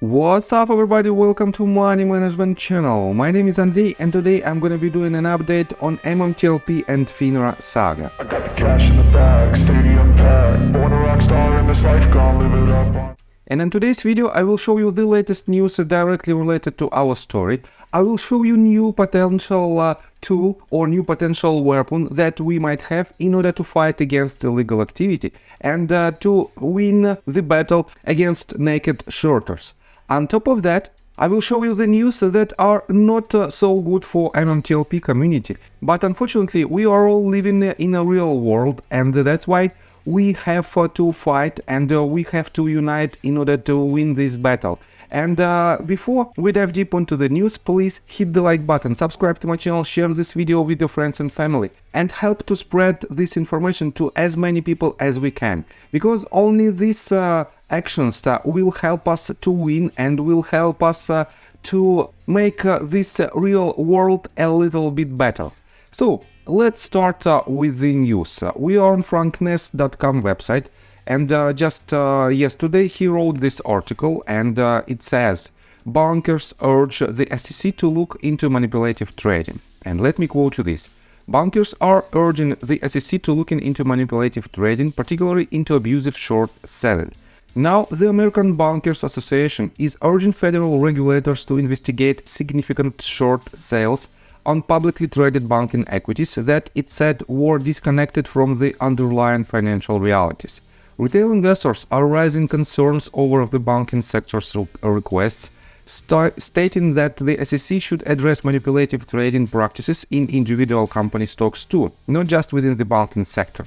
What's up everybody, welcome to Money Management channel. My name is Andrei and today I'm gonna be doing an update on MMTLP and FINRA saga. I got the cash in the bag, stadium packed, born a rock star in this life, gonna live it up. And in today's video I will show you the latest news directly related to our story. I will show you new potential tool or new potential weapon that we might have in order to fight against illegal activity and to win the battle against naked shorters. On top of that, I will show you the news that are not so good for MMTLP community. But unfortunately, we are all living in a real world, and that's why we have to fight and we have to unite in order to win this battle. And before we dive deep into the news, please hit the like button, subscribe to my channel, share this video with your friends and family, and help to spread this information to as many people as we can. Because only these actions will help us to win and will help us to make this real world a little bit better. So let's start with the news. We are on frankness.com website, and just yesterday he wrote this article, and it says, "Bankers urge the SEC to look into manipulative trading." And let me quote you this. Bankers are urging the SEC to look into manipulative trading, particularly into abusive short selling. Now, the American Bankers Association is urging federal regulators to investigate significant short sales on publicly traded banking equities that it said were disconnected from the underlying financial realities. Retail investors are raising concerns over the banking sector's requests, stating that the SEC should address manipulative trading practices in individual company stocks too, not just within the banking sector.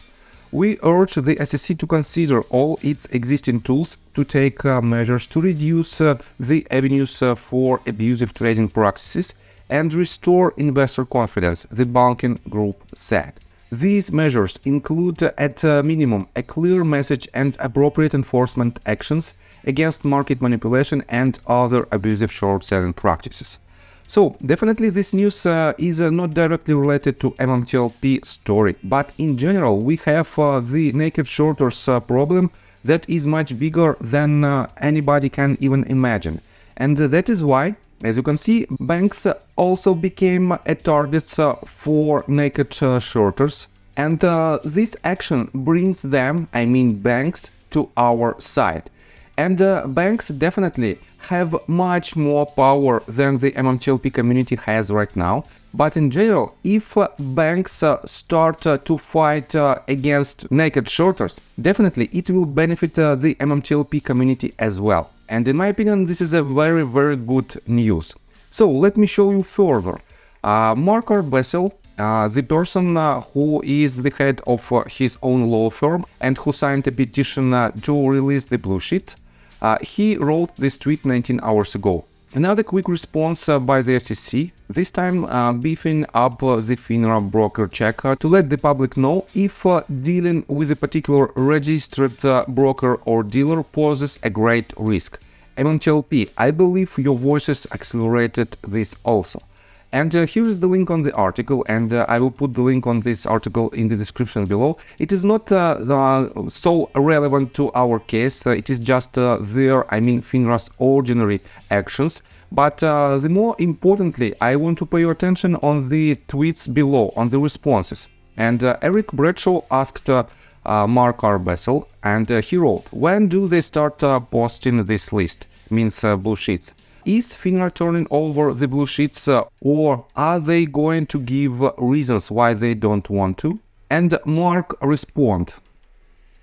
We urge the SEC to consider all its existing tools to take measures to reduce the avenues for abusive trading practices and restore investor confidence, the banking group said. These measures include, at a minimum, a clear message and appropriate enforcement actions against market manipulation and other abusive short-selling practices. So, definitely this news is not directly related to MMTLP story, but in general we have the naked shorters problem that is much bigger than anybody can even imagine. And that is why, as you can see, banks also became a target for naked shorters, and this action brings them, I mean banks, to our side. And banks definitely have much more power than the MMTLP community has right now. But in general, if banks start to fight against naked shorters, definitely it will benefit the MMTLP community as well. And in my opinion, this is a very, very good news. So let me show you further. Mark Arbessel, the person who is the head of his own law firm and who signed a petition to release the blue sheets, he wrote this tweet 19 hours ago. Another quick response by the SEC, this time beefing up the FINRA broker check to let the public know if dealing with a particular registered broker or dealer poses a great risk. MMTLP, I believe your voices accelerated this also. And here is the link on the article, and I will put the link on this article in the description below. It is not so relevant to our case, it is just FINRA's ordinary actions. But the more importantly, I want to pay your attention on the tweets below, on the responses. And Eric Bradshaw asked Mark Arbessel, and he wrote, "When do they start posting this list?" Means blue sheets. Is FINRA turning over the blue sheets or are they going to give reasons why they don't want to? And Mark responded,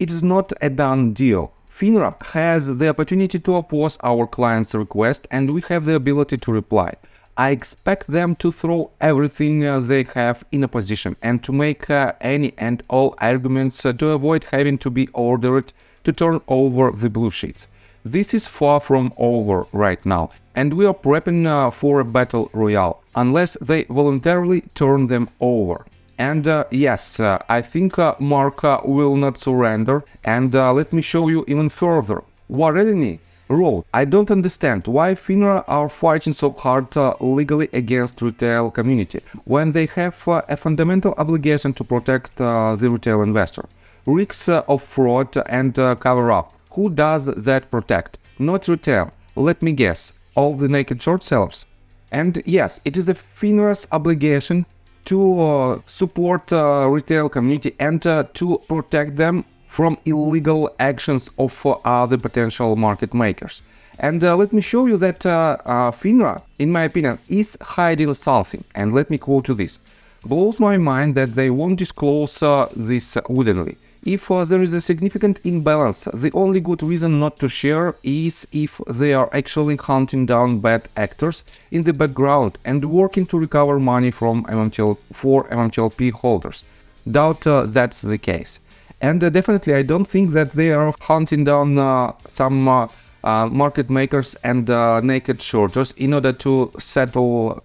"It is not a done deal. FINRA has the opportunity to oppose our client's request and we have the ability to reply. I expect them to throw everything they have in opposition and to make any and all arguments to avoid having to be ordered to turn over the blue sheets. This is far from over right now, and we are prepping for a battle royale, unless they voluntarily turn them over." And yes, I think Mark will not surrender, and let me show you even further. Warelny wrote, "I don't understand why FINRA are fighting so hard legally against retail community, when they have a fundamental obligation to protect the retail investor. Risks of fraud and cover-up. Who does that protect? Not retail. Let me guess, all the naked short sellers. And yes, it is a FINRA's obligation to support retail community and to protect them from illegal actions of other potential market makers. And let me show you that FINRA, in my opinion, is hiding something. And let me quote you this. Blows my mind that they won't disclose this willingly. If there is a significant imbalance, the only good reason not to share is if they are actually hunting down bad actors in the background and working to recover money from MMTLP holders. Doubt that's the case. And definitely I don't think that they are hunting down some market makers and naked shorters in order to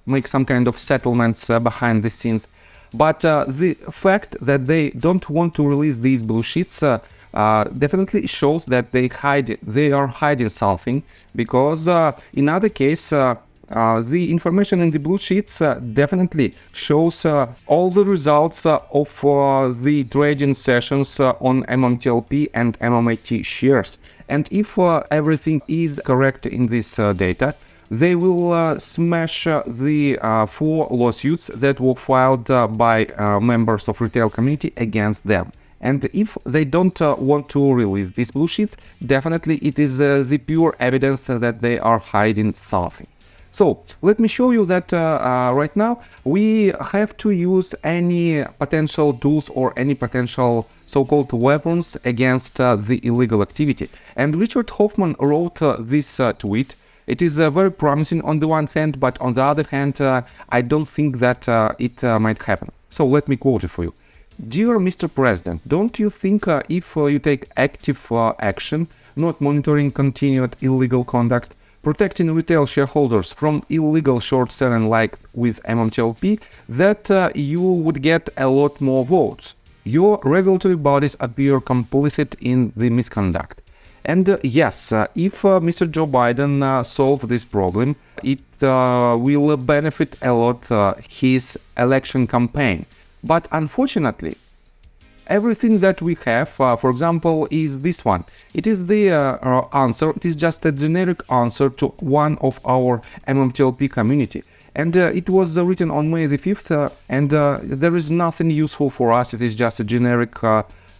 make some kind of settlements behind the scenes. But the fact that they don't want to release these blue sheets definitely shows that they are hiding something, because in other case the information in the blue sheets definitely shows all the results of the trading sessions on MMTLP and MMAT shares. And if everything is correct in this data, they will smash the 4 lawsuits that were filed by members of retail community against them. And if they don't want to release these blue sheets, definitely it is the pure evidence that they are hiding something. So let me show you that right now we have to use any potential tools or any potential so-called weapons against the illegal activity. And Richard Hoffman wrote this tweet. It is very promising on the one hand, but on the other hand, I don't think that it might happen. So let me quote it for you. Dear Mr. President, don't you think if you take active action, not monitoring continued illegal conduct, protecting retail shareholders from illegal short selling like with MMTLP, that you would get a lot more votes? Your regulatory bodies appear complicit in the misconduct. And yes, if Mr. Joe Biden solves this problem, it will benefit a lot his election campaign. But unfortunately, everything that we have, for example, is this one. It is the answer, it is just a generic answer to one of our MMTLP community. And it was written on May the 5th, and there is nothing useful for us, it is just a generic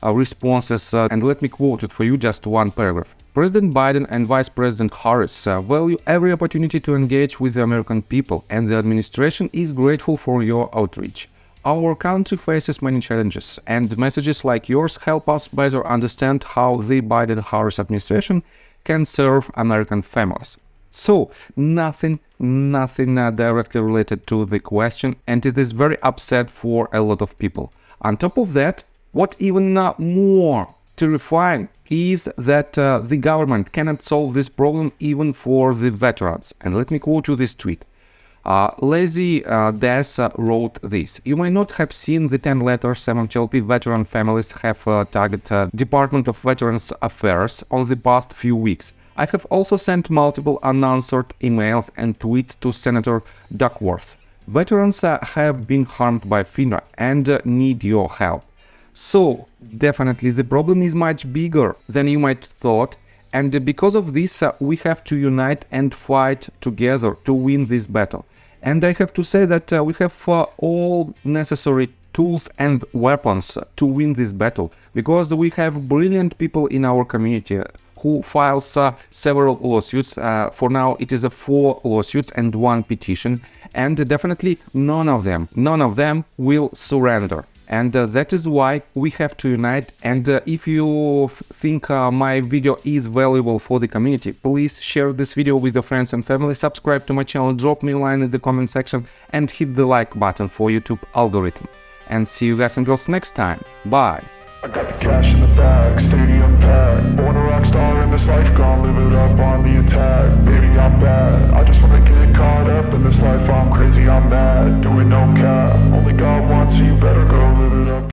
responses, and let me quote it for you, just one paragraph. President Biden and Vice President Harris value every opportunity to engage with the American people, and the administration is grateful for your outreach. Our country faces many challenges, and messages like yours help us better understand how the Biden-Harris administration can serve American families. So, nothing directly related to the question, and it is very upset for a lot of people. On top of that, what even more terrifying is that the government cannot solve this problem even for the veterans. And let me quote you this tweet. Lazy Des wrote this. You may not have seen the 10 letters MMTLP veteran families have targeted Department of Veterans Affairs on the past few weeks. I have also sent multiple unanswered emails and tweets to Senator Duckworth. Veterans have been harmed by FINRA and need your help. So, definitely the problem is much bigger than you might thought, and because of this we have to unite and fight together to win this battle. And I have to say that we have all necessary tools and weapons to win this battle, because we have brilliant people in our community who files several lawsuits. For now it is 4 lawsuits and 1 petition, and definitely none of them will surrender. And that is why we have to unite. And if you think my video is valuable for the community, please share this video with your friends and family, subscribe to my channel, drop me a line in the comment section, and hit the like button for YouTube algorithm. And see you guys and girls next time. Bye! I got the cash in the bag, stadium packed. Born a rock star in this life, gonna live it up on the attack. Baby, I'm bad, I just wanna get caught up in this life. I'm crazy, I'm mad, doing no cap. Only God wants you, better go live it up.